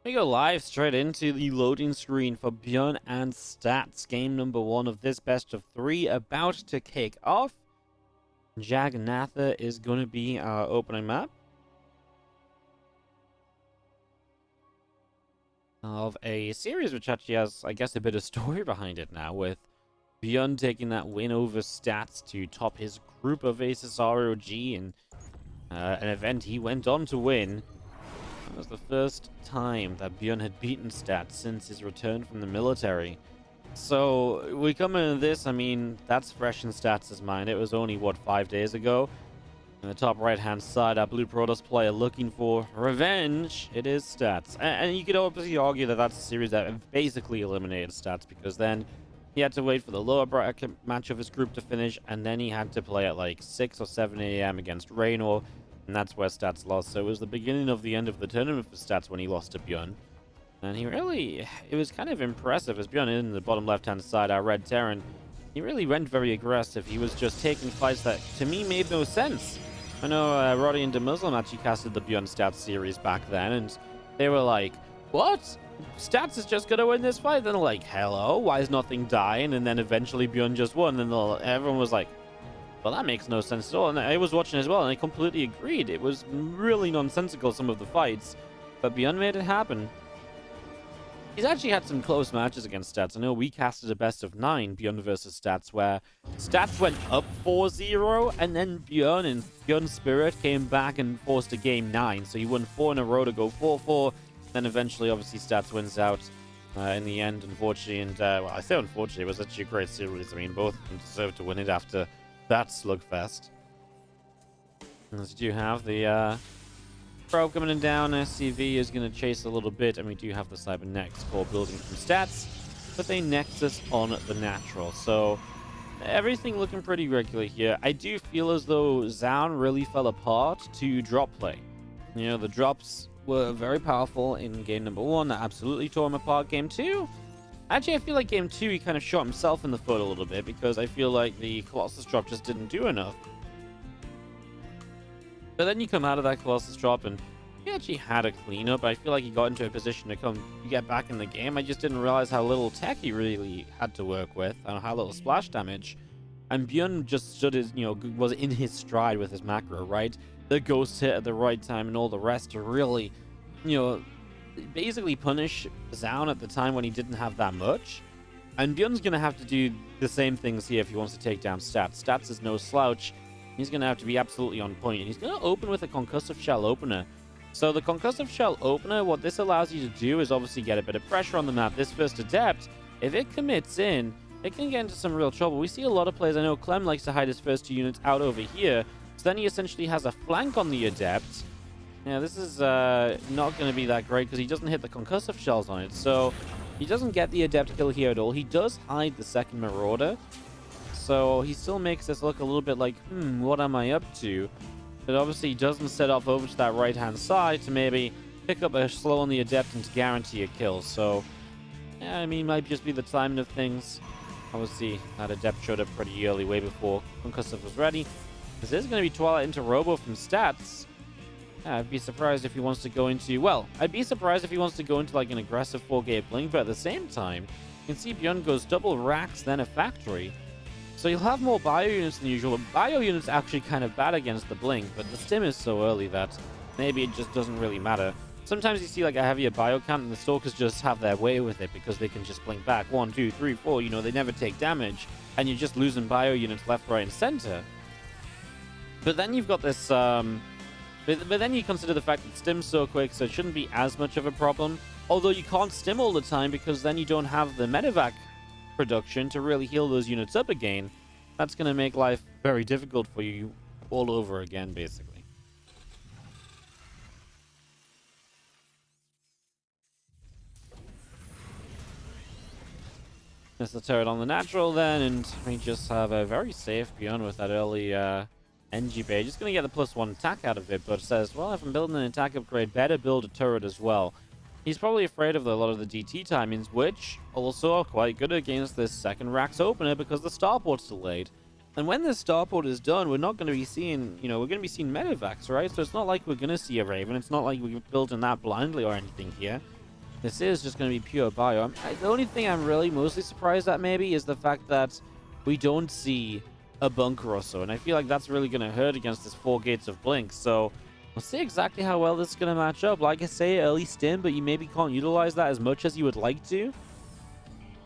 We go live straight into the loading screen for ByuN and Stats. Game number 1 of this best of 3 about to kick off. Jagannatha is going to be our opening map of a series which actually has, I guess, a bit of story behind it now, with ByuN taking that win over Stats to top his group of Aces ROG in an event he went on to win. That was the first time that ByuN had beaten Stats since his return from the military. So we come into this, I mean, that's fresh in Stats' mind. It was only, what, 5 days ago? In the top right-hand side, our Blue Protoss player looking for revenge. It is Stats. And you could obviously argue that that's a series that basically eliminated Stats, because then he had to wait for the lower bracket match of his group to finish, and then he had to play at like 6 or 7 a.m. against Raynor, and that's where Stats lost. So it was the beginning of the end of the tournament for Stats when he lost to ByuN. And it was kind of impressive as ByuN in the bottom left-hand side, our Red Terran. He really went very aggressive. He was just taking fights that, to me, made no sense. I know Roddy and DeMuslim actually casted the ByuN Stats series back then, and they were like, what? Stats is just going to win this fight? Then they're like, hello, why is nothing dying? And then eventually ByuN just won, and everyone was like, well, that makes no sense at all. And I was watching as well, and I completely agreed. It was really nonsensical, some of the fights, but ByuN made it happen. He's actually had some close matches against Stats. I know we casted a best of 9, ByuN versus Stats, where Stats went up 4-0, and then ByuN and ByuN Spirit came back and forced a game 9. So he won 4 in a row to go 4-4. Then eventually, obviously, Stats wins out in the end, unfortunately. And, well, I say unfortunately, it was actually a great series. I mean, both of them deserved to win it after that slugfest. As you do have the probe coming in down, SCV is going to chase a little bit, and we do have the Cybernetics core building from Stats, but they Nexus on the natural. So everything looking pretty regular here. I do feel as though Zaun really fell apart to drop play. You know, the drops were very powerful in game number 1. That absolutely tore him apart. Game 2, actually, I feel like game 2 he kind of shot himself in the foot a little bit, because I feel like the Colossus drop just didn't do enough. But then you come out of that Colossus drop and he actually had a cleanup. I feel like he got into a position to get back in the game. I just didn't realize how little tech he really had to work with and how little splash damage. And ByuN just stood his, was in his stride with his macro, right? The ghost hit at the right time and all the rest to really, basically punish Zaun at the time when he didn't have that much. And ByuN's going to have to do the same things here if he wants to take down Stats. Stats is no slouch. He's going to have to be absolutely on point. And he's going to open with a Concussive Shell opener. So the Concussive Shell opener, what this allows you to do is obviously get a bit of pressure on the map. This first Adept, if it commits in, it can get into some real trouble. We see a lot of players, I know Clem likes to hide his first 2 units out over here. So then he essentially has a flank on the Adept. Yeah, this is not going to be that great because he doesn't hit the Concussive Shells on it. So he doesn't get the Adept kill here at all. He does hide the second Marauder. So he still makes this look a little bit like, what am I up to? But obviously he doesn't set off over to that right-hand side to maybe pick up a slow on the Adept and to guarantee a kill. So, yeah, I mean, might just be the timing of things. Obviously, that Adept showed up pretty early, way before Concussive was ready. This is going to be Twilight into Robo from Stats. Yeah, I'd be surprised if he wants to go into... Well, I'd be surprised if he wants to go into, like, an aggressive 4-gate blink, but at the same time, you can see ByuN goes double racks, then a factory. So you'll have more bio units than usual, but bio units are actually kind of bad against the blink, but the stim is so early that maybe it just doesn't really matter. Sometimes you see like a heavier bio count and the Stalkers just have their way with it because they can just blink back 1, 2, 3, 4, they never take damage, and you're just losing bio units left, right, and center. But then you've got this, but then you consider the fact that stim's so quick, so it shouldn't be as much of a problem. Although you can't stim all the time because then you don't have the medevac production to really heal those units up again. That's going to make life very difficult for you all over again, basically. There's the turret on the natural then, and we just have a very safe ByuN with that early NG bait. Just going to get the +1 attack out of it, but says, well, if I'm building an attack upgrade, better build a turret as well. He's probably afraid of a lot of the DT timings, which also are quite good against this second Rax opener because the starport's delayed. And when this starport is done, we're not going to be seeing, we're going to be seeing medevacs, right? So it's not like we're going to see a Raven. It's not like we're building that blindly or anything here. This is just going to be pure bio. The only thing I'm really mostly surprised at maybe is the fact that we don't see a bunker or so. And I feel like that's really going to hurt against this 4 gates of blink. So we'll see exactly how well this is going to match up. Like I say, early stim, but you maybe can't utilize that as much as you would like to.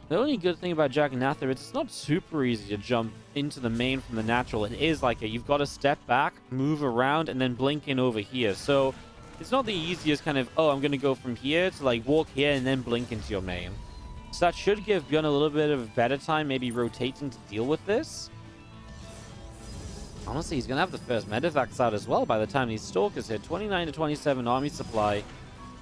The only good thing about Jack and Nather is it's not super easy to jump into the main from the natural. It is like you've got to step back, move around, and then blink in over here. So it's not the easiest kind of, oh, I'm going to go from here to like walk here and then blink into your main. So that should give ByuN a little bit of better time, maybe rotating to deal with this. Honestly, he's going to have the first medevacs out as well by the time these Stalkers hit. 29 to 27 army supply.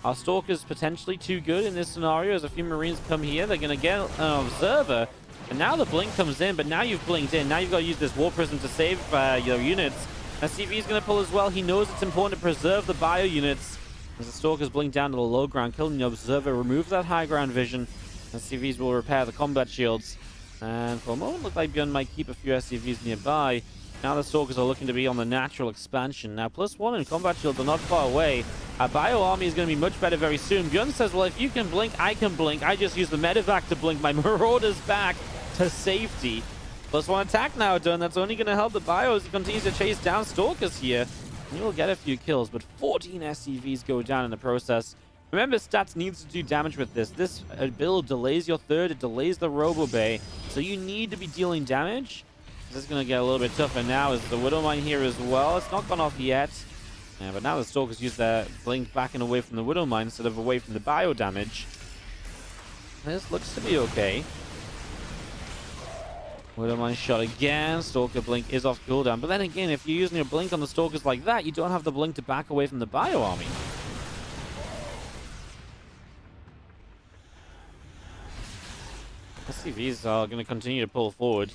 Our Stalker's potentially too good in this scenario. As a few Marines come here, they're going to get an Observer. And now the blink comes in, but now you've blinked in. Now you've got to use this War Prism to save your units. SCV is going to pull as well. He knows it's important to preserve the bio units. As the Stalkers blink down to the low ground, killing the Observer, removes that high ground vision. SCVs will repair the combat shields. And for a moment, it looked like ByuN might keep a few SCVs nearby. Now the Stalkers are looking to be on the natural expansion. Now, +1 and combat shields are not far away. Our bio army is going to be much better very soon. ByuN says, well, if you can blink, I can blink. I just use the medevac to blink my Marauders back to safety. +1 attack now done. That's only going to help the bio as he continues to chase down Stalkers here. And he will get a few kills, but 14 SCVs go down in the process. Remember, stats needs to do damage with this. This build delays your third. It delays the Robo Bay. So you need to be dealing damage. This is going to get a little bit tougher now as the Widow Mine here as well. It's not gone off yet. Yeah, but now the Stalkers use their blink back and away from the Widow Mine instead of away from the bio damage. This looks to be okay. Widow Mine shot again. Stalker blink is off cooldown. But then again, if you're using your blink on the Stalkers like that, you don't have the blink to back away from the bio army. SCVs are going to continue to pull forward.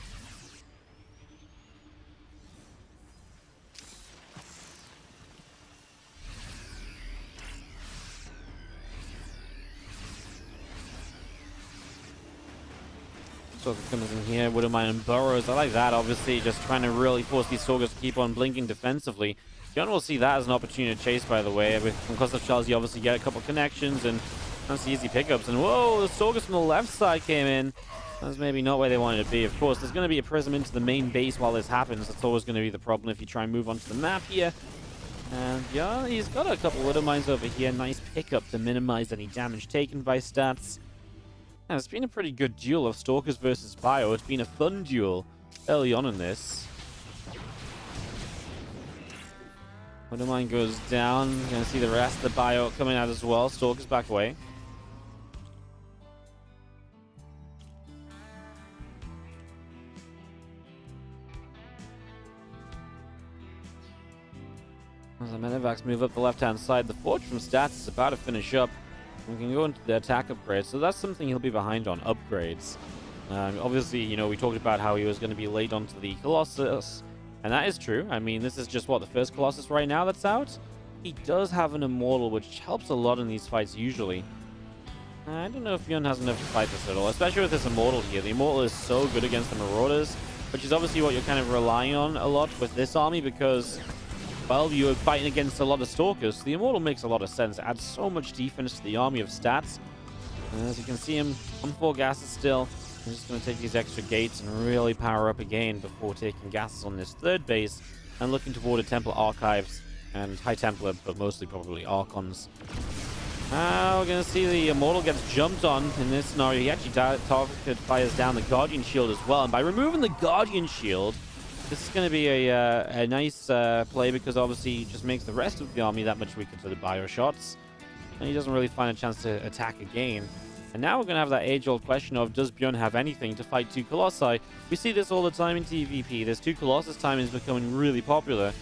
Stalker comes in here, Widow Mine and burrows. I like that, obviously, just trying to really force these Stalkers to keep on blinking defensively. ByuN will see that as an opportunity to chase, by the way. With Concussive Shells, you obviously get a couple connections, and that's easy pickups. And whoa, the Stalkers from the left side came in. That's maybe not where they wanted to be. Of course, there's going to be a prism into the main base while this happens. That's always going to be the problem if you try and move onto the map here. And yeah, he's got a couple Widow Mines over here. Nice pickup to minimize any damage taken by stats. Yeah, it's been a pretty good duel of Stalkers versus Bio. It's been a fun duel early on in this. Widow Mine goes down. You're going to see the rest of the Bio coming out as well. Stalkers back away. As the medevacs move up the left-hand side, the Forge from stats is about to finish up. We can go into the attack upgrades, so that's something he'll be behind on, upgrades. Obviously, you know, we talked about how he was going to be late onto the Colossus, and that is true. I mean, this is just, what, the first Colossus right now that's out? He does have an Immortal, which helps a lot in these fights usually. I don't know if ByuN has enough to fight this at all, especially with this Immortal here. The Immortal is so good against the Marauders, which is obviously what you're kind of relying on a lot with this army because, well, you're fighting against a lot of Stalkers. So the Immortal makes a lot of sense. It adds so much defense to the army of stats. And as you can see him on 4 gases still. I'm just going to take these extra gates and really power up again before taking gases on this third base and looking toward a Templar Archives and High Templar, but mostly probably Archons. We're going to see the Immortal gets jumped on in this scenario. He actually fires down the Guardian Shield as well. And by removing the Guardian Shield, this is going to be a nice play because obviously it just makes the rest of the army that much weaker to the bio shots. And he doesn't really find a chance to attack again. And now we're going to have that age-old question of, does ByuN have anything to fight 2 Colossi? We see this all the time in TVP. This 2 Colossus time is becoming really popular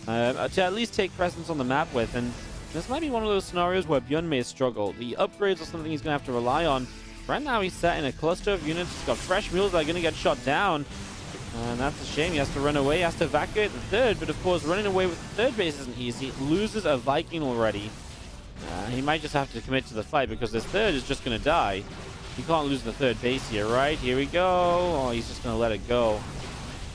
to at least take presence on the map with. And this might be one of those scenarios where ByuN may struggle. The upgrades are something he's going to have to rely on. Right now he's set in a cluster of units. He's got fresh mules that are going to get shot down. And that's a shame. He has to run away. He has to evacuate the third. But of course, running away with the third base isn't easy. It loses a Viking already. He might just have to commit to the fight because this third is just going to die. You can't lose the third base here, right? Here we go. Oh, he's just going to let it go.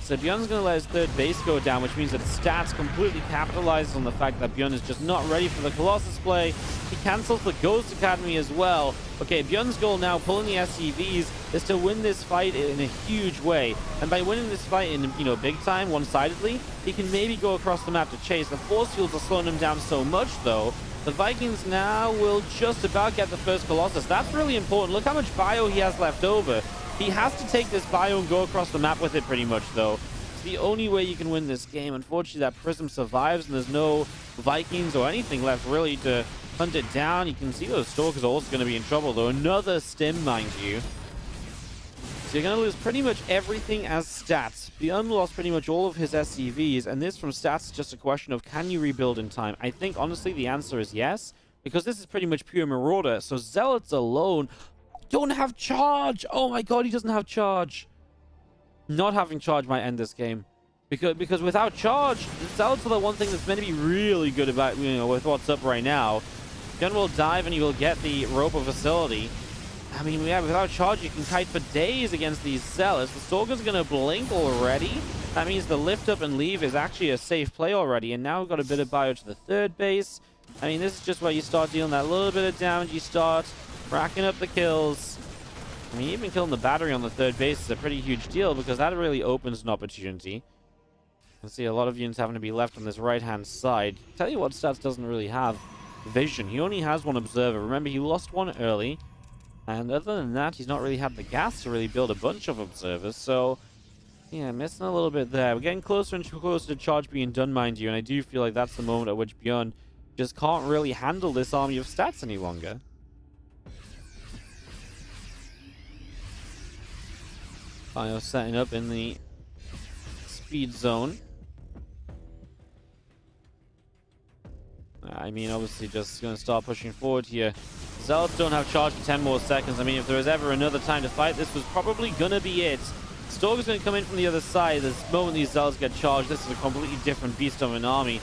So ByuN's going to let his third base go down, which means that Stats completely capitalizes on the fact that ByuN is just not ready for the Colossus play. He cancels the Ghost Academy as well. Okay, ByuN's goal now, pulling the SCVs, is to win this fight in a huge way. And by winning this fight in, big time, one-sidedly, he can maybe go across the map to chase. The force fields are slowing him down so much, though. The Vikings now will just about get the first Colossus. That's really important. Look how much bio he has left over. He has to take this bio and go across the map with it pretty much, though. It's the only way you can win this game. Unfortunately, that Prism survives, and there's no Vikings or anything left, really, to hunt it down. You can see those Stalkers are also going to be in trouble, though. Another stim, mind you. So you're going to lose pretty much everything as Stats. ByuN lost pretty much all of his SCVs, and this from Stats is just a question of, can you rebuild in time? I think, honestly, the answer is yes, because this is pretty much pure Marauder. So Zealots alone don't have charge. Oh my god, he doesn't have charge. Not having charge might end this game, because without charge, the Zealots are the one thing that's meant to be really good about, with what's up right now. ByuN will dive and he will get the Roper facility. I mean, without charge, you can kite for days against these Zealots. The Stalker's gonna blink already. That means the lift up and leave is actually a safe play already. And now we've got a bit of bio to the third base. I mean, this is just where you start dealing that little bit of damage. You start racking up the kills. I mean, even killing the battery on the third base is a pretty huge deal, because that really opens an opportunity. I see a lot of units having to be left on this right-hand side. Tell you what, Stats doesn't really have vision. He only has one observer. Remember, he lost one early. And other than that, he's not really had the gas to really build a bunch of observers. So, yeah, missing a little bit there. We're getting closer and closer to charge being done, mind you. And I do feel like that's the moment at which ByuN just can't really handle this army of Stats any longer. Bio setting up in the speed zone. I mean, obviously just going to start pushing forward here. Zealots don't have charge for 10 more seconds. I mean, if there was ever another time to fight, this was probably going to be it. Stalker's going to come in from the other side. The moment these Zealots get charged, this is a completely different beast of an army.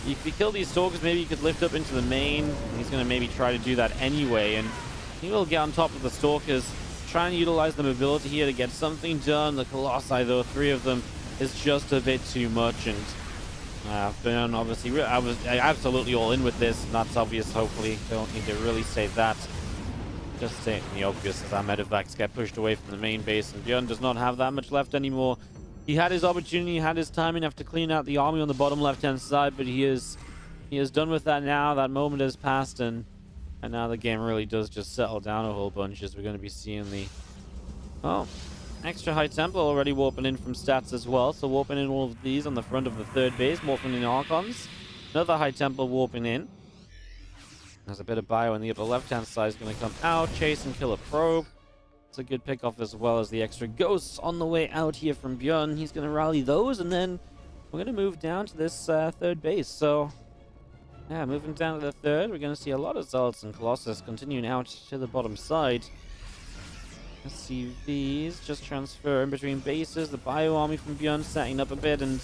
If you kill these Stalkers, maybe you could lift up into the main. He's going to maybe try to do that anyway. And he will get on top of the Stalkers, try and utilize the mobility here to get something done. The Colossi, though, 3 of them, is just a bit too much. And ByuN, obviously, I was absolutely all in with this, and that's obvious. Hopefully, don't need to really say that. Just stating the obvious as our medevacs get pushed away from the main base, and ByuN does not have that much left anymore. He had his opportunity, he had his time enough to clean out the army on the bottom left-hand side, but he is done with that now. That moment has passed, and now the game really does just settle down a whole bunch, as we're going to be seeing the extra high tempo already warping in from Stats as well. So warping in all of these on the front of the third base, warping in Archons. Another high tempo warping in. There's a bit of bio on the upper left-hand side is going to come out, chase and kill a probe. It's a good pickoff, as well as the extra ghosts on the way out here from ByuN. He's going to rally those, and then we're going to move down to this third base. So, yeah, moving down to the third, we're going to see a lot of Zealots and Colossus continuing out to the bottom side. SCVs just transfer in between bases. The bio army from ByuN setting up a bit, and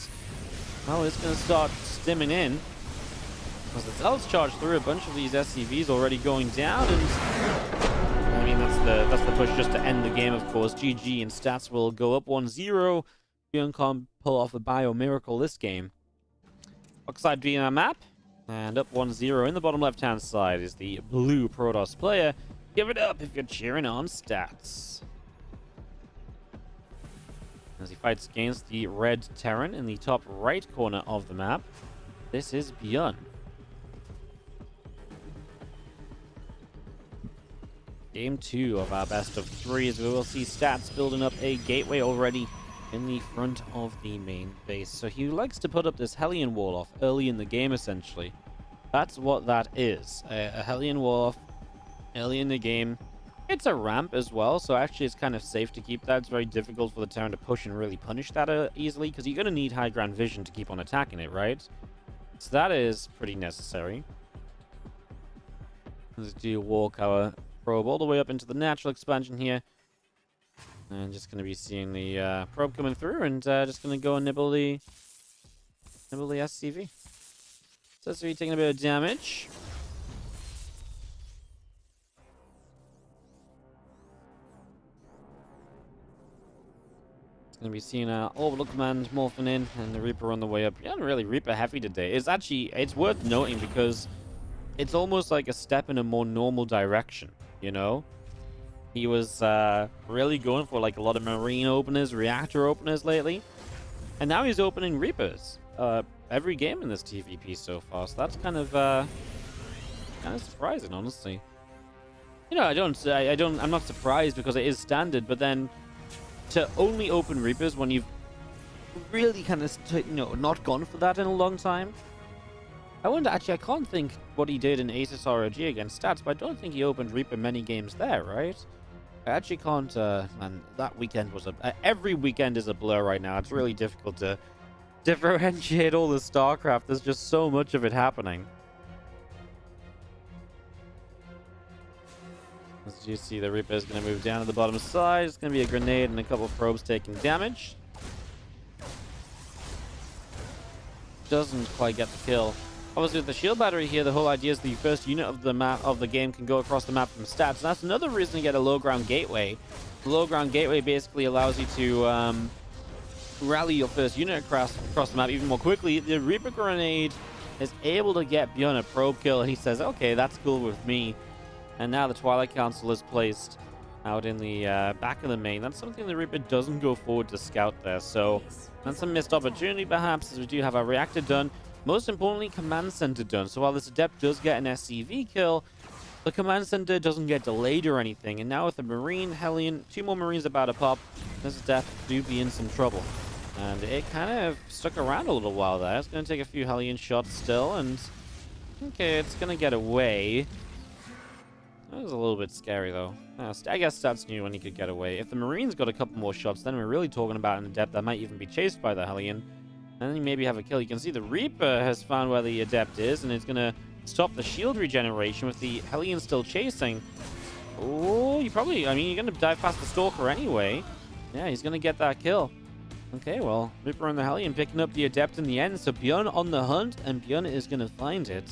well, it's going to start stimming in. As the Zealots charge through a bunch of these SCVs already going down, and I mean that's the push just to end the game, of course. GG, and Stats will go up 1-0. ByuN can't pull off a bio miracle this game. Oxide being our map, and up 1-0 in the bottom left-hand side is the blue Protoss player. Give it up if you're cheering on Stats. As he fights against the red Terran in the top right corner of the map. This is ByuN. Game 2 of our best of 3, as we will see Stats building up a gateway already in the front of the main base. So he likes to put up this Hellion wall off early in the game, essentially. That's what that is. A Hellion wall off early in the game. It's a ramp as well, so actually it's kind of safe to keep that. It's very difficult for the Terran to push and really punish that easily, because you're going to need high ground vision to keep on attacking it, right? So that is pretty necessary. Let's do walk our probe all the way up into the natural expansion here. And just going to be seeing the probe coming through, and just going to go and nibble the SCV. So SCV taking a bit of damage. Gonna be seeing Orbital Command morphing in, and the Reaper on the way up. Yeah, not really Reaper heavy today. It's worth noting because it's almost like a step in a more normal direction, you know? He was really going for like a lot of Marine openers, Reactor openers lately. And now he's opening Reapers every game in this TVP so far. So that's kind of surprising, honestly. You know, I'm not surprised because it is standard, but then to only open Reapers when you've really kind of, not gone for that in a long time. I can't think what he did in Aces ROG against Stats, but I don't think he opened Reaper many games there, right? I actually can't, man, that weekend was every weekend is a blur right now. It's really difficult to differentiate all the StarCraft. There's just so much of it happening. As you see, the Reaper is going to move down to the bottom side. It's going to be a grenade and a couple of probes taking damage. Doesn't quite get the kill. Obviously, with the shield battery here, the whole idea is the first unit of the map of the game can go across the map from stats. And that's another reason to get a low ground gateway. The low ground gateway basically allows you to rally your first unit across the map even more quickly. The Reaper grenade is able to get ByuN a probe kill, and he says, "Okay, that's cool with me." And now the Twilight Council is placed out in the back of the main. That's something the Reaper doesn't go forward to scout there. So that's a missed opportunity, perhaps, as we do have our Reactor done. Most importantly, Command Center done. So while this Adept does get an SCV kill, the Command Center doesn't get delayed or anything. And now with the Marine, Hellion, 2 more Marines about to pop, this Adept do be in some trouble. And it kind of stuck around a little while there. It's going to take a few Hellion shots still, and okay, it's going to get away. That was a little bit scary, though. I guess Stats knew when he could get away. If the Marines got a couple more shots, then we're really talking about an Adept that might even be chased by the Hellion. And then you maybe have a kill. You can see the Reaper has found where the Adept is, and it's going to stop the shield regeneration with the Hellion still chasing. Oh, you're going to dive past the Stalker anyway. Yeah, he's going to get that kill. Okay, well, Reaper and the Hellion picking up the Adept in the end, so ByuN on the hunt, and ByuN is going to find it.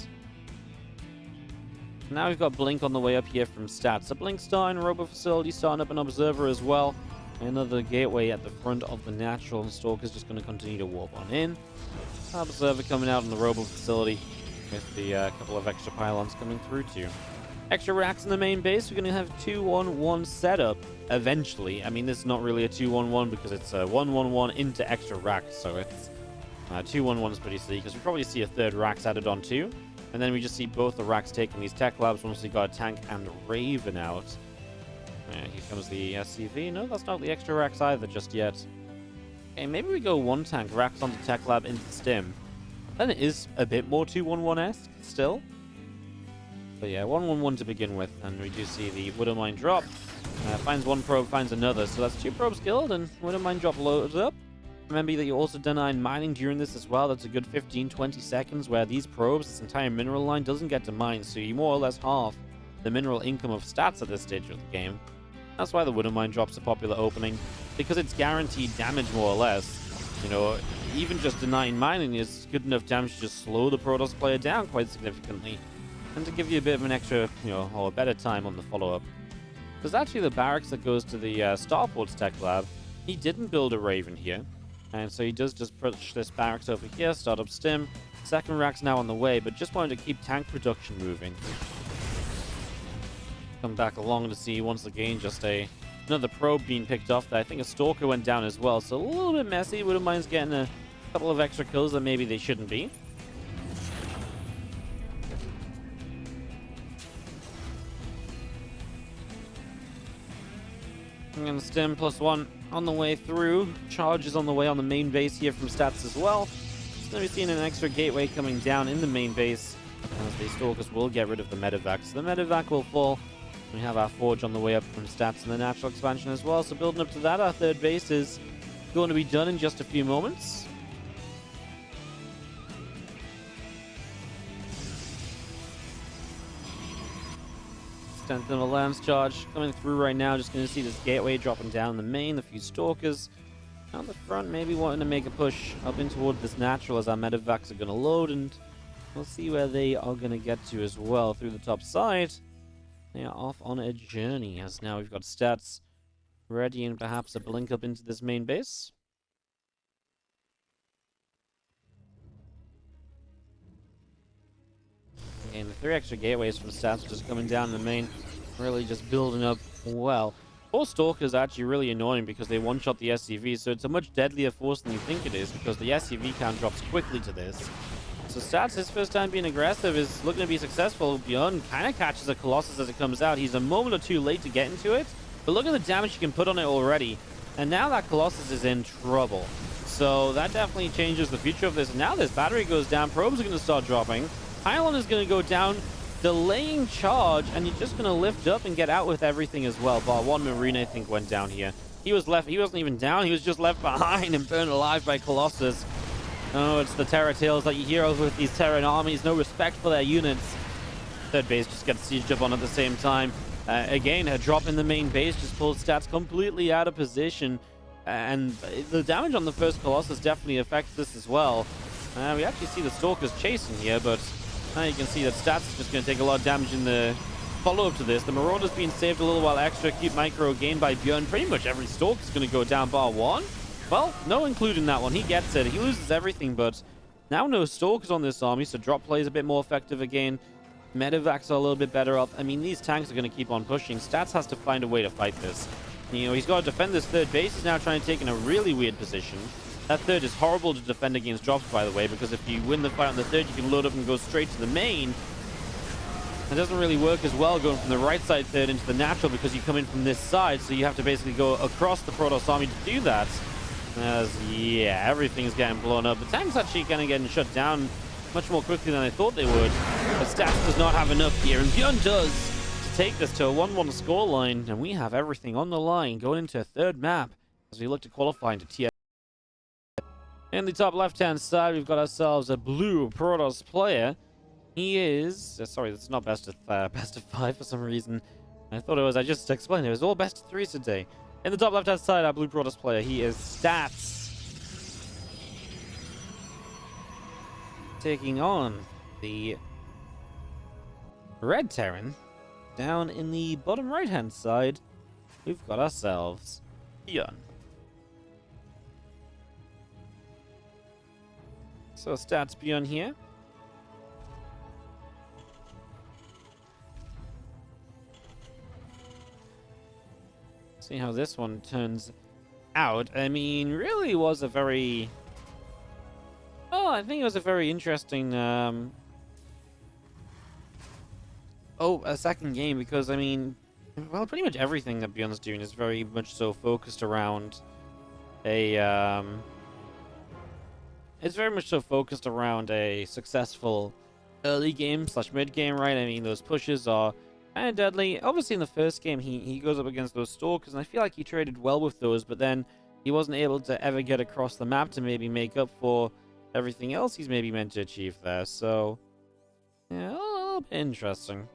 Now we've got Blink on the way up here from Stats. A Blink Star in Robo Facility, starting up an Observer as well. Another gateway at the front of the Natural, and Stalker's just going to continue to warp on in. Observer coming out in the Robo Facility with the couple of extra pylons coming through too. Extra racks in the main base. We're going to have 2-1-1 setup eventually. I mean, this is not really a 2-1-1 because it's a 1-1-1 into extra racks, so it's 2-1-1 is pretty sleek because we probably see a third racks added on too. And then we just see both the racks taking these tech labs once we got a tank and Raven out. Here comes the SCV. No, that's not the extra racks either just yet. Okay, maybe we go one tank, racks onto tech lab into stim. Then it is a bit more 2-1-1-esque still. But yeah, 1-1-1 to begin with. And we do see the Widowmine drop. Finds one probe, finds another. So that's 2 probes killed, and Widowmine drop loads up. Remember that you also deny mining during this as well. That's a good 15-20 seconds where these probes, this entire mineral line, doesn't get to mine. So you more or less half the mineral income of Stats at this stage of the game. That's why the Widowmine drop's a popular opening, because it's guaranteed damage more or less. You know, even just denying mining is good enough damage to just slow the Protoss player down quite significantly, and to give you a bit of an extra, or a better time on the follow-up. There's actually the barracks that goes to the Starport's tech lab. He didn't build a Raven here, and so he does just push this barracks over here, start up stim. Second rack's now on the way, but just wanted to keep tank production moving. Come back along to see once again just another probe being picked off there. I think a Stalker went down as well, so a little bit messy. Widowmine's getting a couple of extra kills that maybe they shouldn't be. And stim +1 on the way through. Charges on the way on the main base here from Stats as well. It's going to be seeing an extra gateway coming down in the main base, as the Stalkers will get rid of the medevac. So the medevac will fall. We have our Forge on the way up from Stats and the Natural expansion as well. So building up to that, our third base is going to be done in just a few moments. Strength of a Lance charge coming through right now. Just going to see this gateway dropping down the main. A few Stalkers out the front, maybe wanting to make a push up in toward this Natural as our medevacs are going to load, and we'll see where they are going to get to as well through the top side. They are off on a journey, as now we've got Stats ready and perhaps a blink up into this main base. And the 3 extra gateways from stats just coming down the main, really just building up well. 4 Stalkers are actually really annoying because they one-shot the SCV, so it's a much deadlier force than you think it is because the SCV count drops quickly to this. So Stats, his first time being aggressive, is looking to be successful. ByuN kind of catches a Colossus as it comes out. He's a moment or two late to get into it, but look at the damage he can put on it already. And now that Colossus is in trouble. So that definitely changes the future of this. Now this battery goes down, probes are going to start dropping. Pylon is going to go down, delaying charge, and you're just going to lift up and get out with everything as well. Bar one Marine, I think, went down here. He wasn't even down, he was just left behind and burned alive by Colossus. Oh, it's the Terra tales that you hear over with these Terran armies. No respect for their units. Third base just gets sieged up on at the same time. Again, a drop in the main base just pulls Stats completely out of position. And the damage on the first Colossus definitely affects this as well. We actually see the Stalkers chasing here, but now you can see that Stats is just going to take a lot of damage in the follow-up to this. The Marauder's being saved a little while extra. Cute micro gain by ByuN. Pretty much every Stalker is going to go down bar one. Well, no including that one. He gets it. He loses everything, but now no Stalkers on this army, so drop play is a bit more effective again. Medevacs are a little bit better up. I mean, these tanks are going to keep on pushing. Stats has to find a way to fight this. You know, he's got to defend this third base. He's now trying to take in a really weird position. That third is horrible to defend against drops, by the way, because if you win the fight on the third, you can load up and go straight to the main. It doesn't really work as well going from the right side third into the natural because you come in from this side, so you have to basically go across the Protoss army to do that. Yeah, everything's getting blown up. The tank's actually kind of getting shut down much more quickly than I thought they would. But Stats does not have enough here, and ByuN does to take this to a 1-1 scoreline, and we have everything on the line going into a third map as we look to qualify into TSL. In the top left-hand side, we've got ourselves a blue Protoss player. He is... sorry, that's not best of 5 for some reason. I thought it was. I just explained it was all best of 3s today. In the top left-hand side, our blue Protoss player, he is Stats. Taking on the red Terran. Down in the bottom right-hand side, we've got ourselves ByuN. So Stats ByuN here. See how this one turns out. I mean, really was a very... Oh, I think it was a very interesting... a second game, because, I mean... Well, pretty much everything that ByuN's doing is very much so focused around a... It's very much so focused around a successful early game / mid game, right? I mean, those pushes are kind of deadly. Obviously, in the first game, he goes up against those Stalkers, and I feel like he traded well with those, but then he wasn't able to ever get across the map to maybe make up for everything else he's maybe meant to achieve there. So, yeah, a little bit interesting.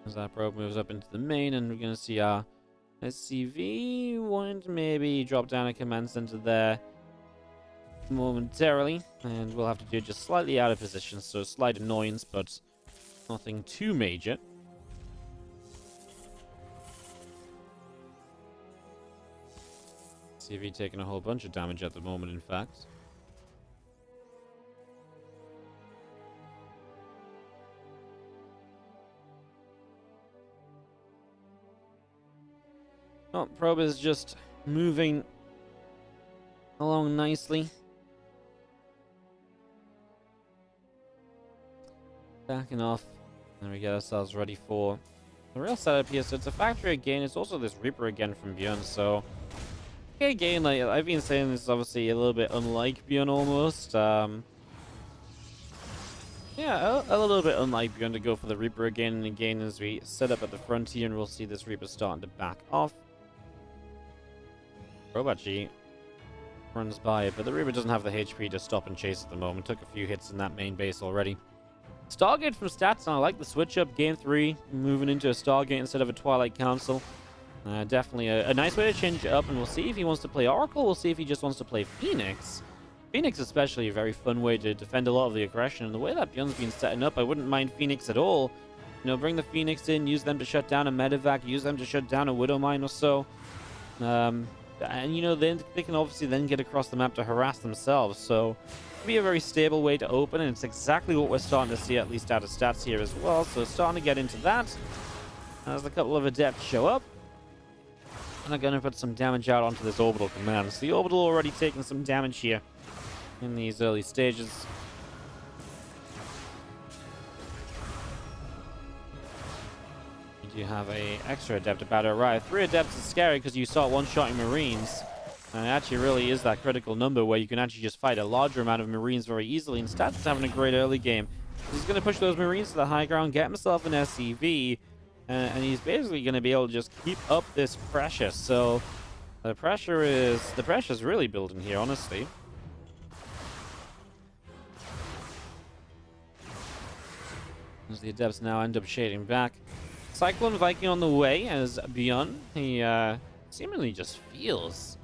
As that probe moves up into the main, and we're going to see our SCV wanting to maybe drop down a command center there momentarily, and we'll have to do it just slightly out of position, so slight annoyance, but nothing too major. SCV taking a whole bunch of damage at the moment, in fact. Oh, probe is just moving along nicely. Backing off. And we get ourselves ready for the real setup here. So it's a factory again. It's also this Reaper again from ByuN. So, again, like I've been saying, this is obviously a little bit unlike ByuN almost. Yeah, a little bit unlike ByuN to go for the Reaper again and again as we set up at the frontier, and we'll see this Reaper starting to back off. Robot G runs by it, but the Reaper doesn't have the HP to stop and chase at the moment. Took a few hits in that main base already. Stargate from Stats, and I like the switch up. Game 3, moving into a Stargate instead of a Twilight Council. Definitely a nice way to change it up, and we'll see if he wants to play Oracle. We'll see if he just wants to play Phoenix. Phoenix especially a very fun way to defend a lot of the aggression, and the way that ByuN's been setting up, I wouldn't mind Phoenix at all. bring the Phoenix in, use them to shut down a medevac, use them to shut down a Widow Mine or so. And, then they can obviously then get across the map to harass themselves. So, it'll be a very stable way to open, and it's exactly what we're starting to see, at least out of stats here as well. So, starting to get into that. As a couple of adepts show up. And they're going to put some damage out onto this orbital command. So, the orbital already taking some damage here in these early stages. You have a extra adept about to arrive. 3 adepts is scary because you start one-shotting Marines. And it actually really is that critical number where you can actually just fight a larger amount of Marines very easily. And Stats is having a great early game. He's going to push those Marines to the high ground, get himself an SCV, and he's basically going to be able to just keep up this pressure. So the pressure is really building here, honestly. As the adepts now end up shading back. Cyclone Viking on the way as ByuN. He seemingly just feels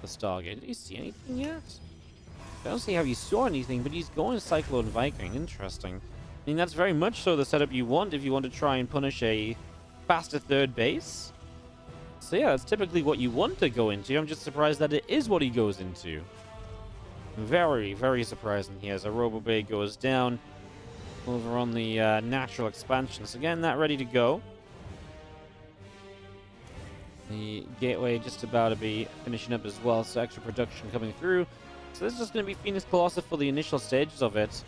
the Stargate. Did he see anything yet? I don't see how he saw anything, but he's going Cyclone Viking. Interesting. I mean, that's very much so the setup you want if you want to try and punish a faster third base. So yeah, that's typically what you want to go into. I'm just surprised that it is what he goes into. Very, very surprising here as a Robo Bay goes down. Over on the natural expansions. Again, that ready to go. The gateway just about to be finishing up as well, so extra production coming through. So this is just going to be Phoenix Colossus for the initial stages of it.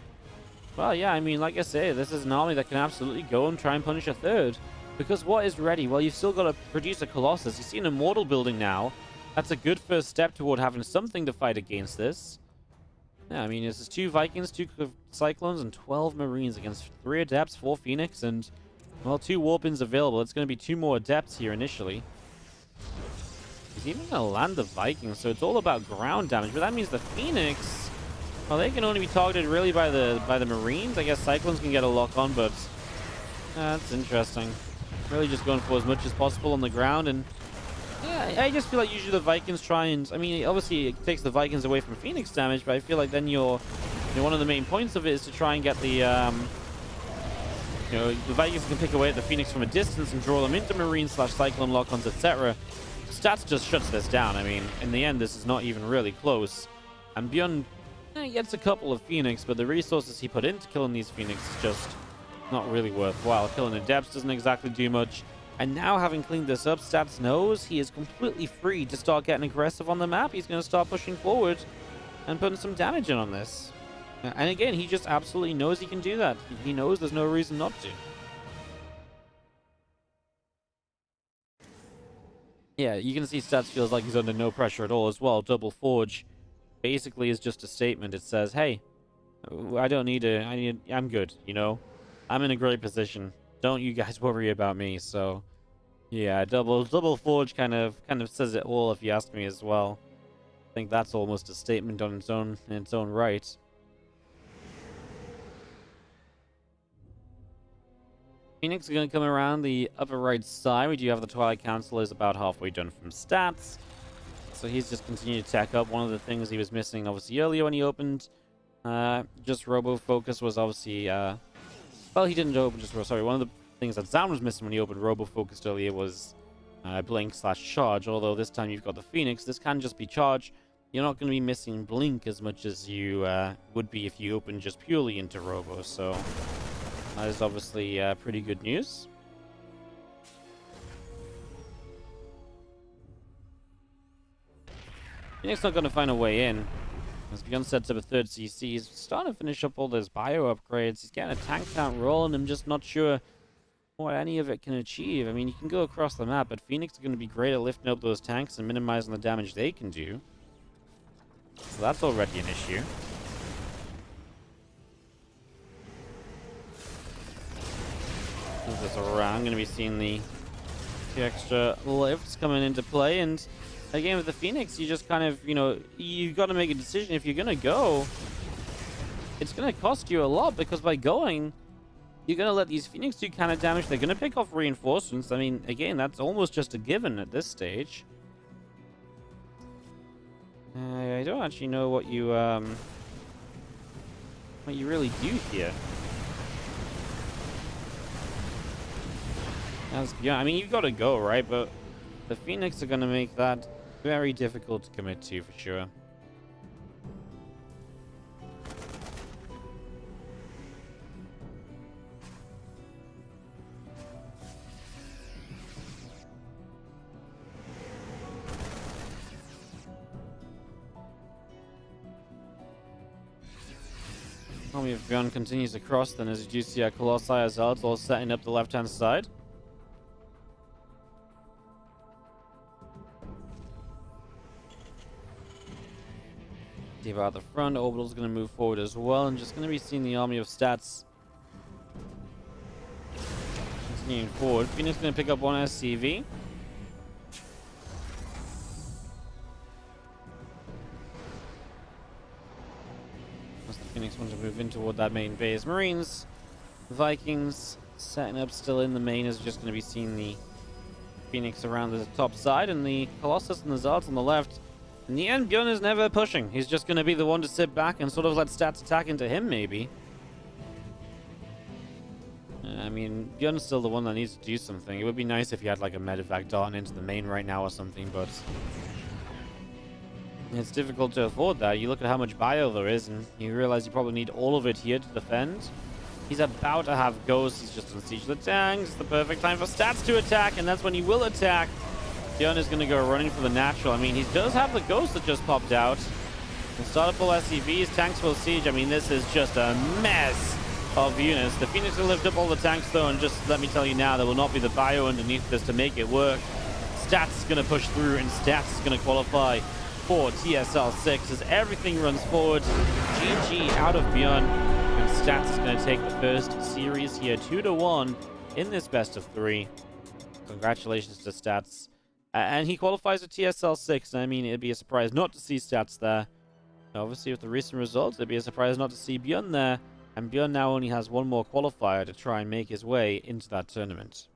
Well, yeah, I mean, like I say, this is an army that can absolutely go and try and punish a third. Because what is ready? Well, you've still got to produce a Colossus. You see an Immortal building now. That's a good first step toward having something to fight against this. Yeah, I mean, this is 2 Vikings, 2 Cyclones, and 12 Marines against 3 Adepts, 4 Phoenix, and, well, 2 Warpins available. It's going to be 2 more Adepts here initially. He's even going to land the Vikings, so it's all about ground damage. But that means the Phoenix, well, they can only be targeted really by the Marines. I guess Cyclones can get a lock on, but that's interesting. Really just going for as much as possible on the ground, and yeah, I just feel like usually the Vikings try and... I mean, obviously it takes the Vikings away from Phoenix damage, but I feel like then one of the main points of it is to try and get the... the Vikings can pick away at the Phoenix from a distance and draw them into Marine / Cyclone lock-ons, etc. Stats just shuts this down. I mean, in the end, this is not even really close. And ByuN gets a couple of Phoenix, but the resources he put into killing these Phoenix is just not really worthwhile. Killing the Adepts doesn't exactly do much. And now, having cleaned this up, Stats knows he is completely free to start getting aggressive on the map. He's going to start pushing forward and putting some damage in on this. And again, he just absolutely knows he can do that. He knows there's no reason not to. Yeah, you can see Stats feels like he's under no pressure at all as well. Double Forge basically is just a statement. It says, hey, I don't need to... I'm good, you know? I'm in a great position. Don't you guys worry about me. So yeah, double Forge kind of says it all, if you ask me as well. I think that's almost a statement on its own right. Phoenix are going to come around the upper right side. We do have the Twilight Council is about halfway done from stats, so he's just continued to tech up. One of the things he was missing obviously earlier when he opened just Robo Focus was obviously well, he didn't open just... Sorry, one of the things that Zam was missing when he opened Robo-Focused earlier was Blink / Charge. Although this time you've got the Phoenix, this can just be Charge. You're not going to be missing Blink as much as you would be if you opened just purely into Robo. So that is obviously pretty good news. Phoenix not going to find a way in. As ByuN sets up a 3rd CC, he's starting to finish up all those bio upgrades. He's getting a tank count rolling. I'm just not sure what any of it can achieve. I mean, you can go across the map, but Phoenix are going to be great at lifting up those tanks and minimizing the damage they can do. So that's already an issue. Move this around. I'm going to be seeing the extra lifts coming into play, and again, with the Phoenix, you just kind of, you've got to make a decision. If you're going to go, it's going to cost you a lot, because by going, you're going to let these Phoenix do kind of damage. They're going to pick off reinforcements. I mean, again, that's almost just a given at this stage. I don't actually know what you really do here. That's ByuN. I mean, you've got to go, right? But the Phoenix are going to make that very difficult to commit to, for sure. Army of ByuN continues across, then as you do see our Colossi as well, it's all setting up the left-hand side. Diva out the front, Orbital's going to move forward as well, and just going to be seeing the army of stats continuing forward. Phoenix going to pick up one SCV. Phoenix wants to move in toward that main base. Marines, Vikings setting up still in the main is just going to be seeing the Phoenix around the top side and the Colossus and the Zards on the left. In the end, ByuN is never pushing. He's just going to be the one to sit back and sort of let stats attack into him, maybe. I mean, ByuN's still the one that needs to do something. It would be nice if he had like a medevac darting into the main right now or something, but it's difficult to afford that. You look at how much bio there is, and you realize you probably need all of it here to defend. He's about to have ghosts. He's just on siege the tanks. It's the perfect time for stats to attack, and that's when he will attack. ByuN is going to go running for the natural. I mean, he does have the ghost that just popped out. Startable SCVs, tanks full siege. I mean, this is just a mess of units. The Phoenix will lift up all the tanks, though, and just let me tell you now, there will not be the bio underneath this to make it work. Stats is going to push through, and Stats is going to qualify for TSL 6 as everything runs forward. GG out of ByuN, and Stats is going to take the first series here 2-1 in this best of 3. Congratulations to Stats. And he qualifies for TSL 6. I mean, it'd be a surprise not to see Stats there. Obviously, with the recent results, it'd be a surprise not to see ByuN there. And ByuN now only has one more qualifier to try and make his way into that tournament.